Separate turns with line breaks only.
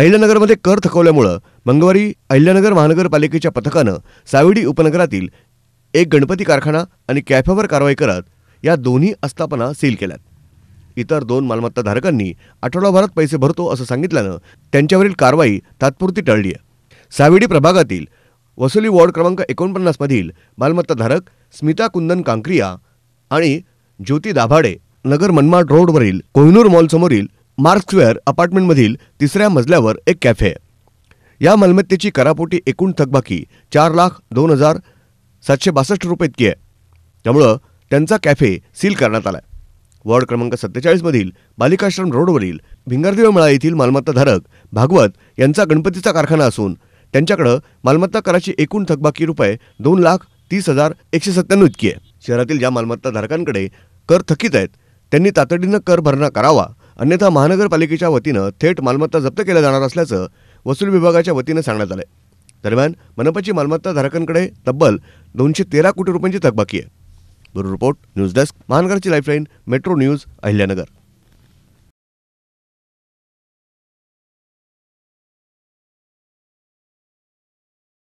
अहिल्यानगरमध्ये कर थकवल्यामुळे मंगळवारी अहिल्यानगर महानगरपालिकेच्या पथकानं सावेडी उपनगरातील एक गणपती कारखाना आणि कॅफेवर कारवाई करत या दोन्ही आस्थापना सील केल्यात. इतर 2 मालमत्ता धारकांनी आठवडाभरात पैसे भरतो असं सांगितल्यानं त्यांच्यावरील कारवाई तात्पुरती टळली आहे. सावेडी प्रभागातील वसुली वॉर्ड क्रमांक 49 मधील मालमत्ता धारक स्मिता कुंदन कांक्रिया आणि ज्योती दाभाडे नगर मनमाड रोडवरील कोहिनूर मॉल समोरील मार्क स्क्वेअर अपार्टमेंटमधील 3ऱ्या मजल्यावर एक कॅफे आहे. या मालमत्तेची करापोटी एकूण थकबाकी 4,02,762 रुपये इतकी आहे. त्यामुळं त्यांचा कॅफे सील करण्यात आला. वॉर्ड क्रमांक 47 मधील बालिकाश्रम रोडवरील भिंगारदेव मळा येथील मालमत्ता धारक भागवत यांचा गणपतीचा कारखाना असून त्यांच्याकडे मालमत्ता कराची एकूण थकबाकी रुपये 2,30,197 इतकी आहे. शहरातील ज्या मालमत्ता धारकांकडे कर थकीत आहेत त्यांनी तातडीनं कर भरणा करावा, अन्यथा महानगरपालिकेच्या वतीनं थेट मालमत्ता जप्त केल्या जाणार असल्याचं वसूल विभागाच्या वतीनं सांगण्यात आलं. दरम्यान मनपाची मालमत्ता धारकांकडे तब्बल 213 कोटी रुपयांची थकबाकी आहे. ब्युरो रिपोर्ट, न्यूज डेस्क, महानगरची लाईफलाईन, मेट्रो न्यूज, अहिल्यानगर.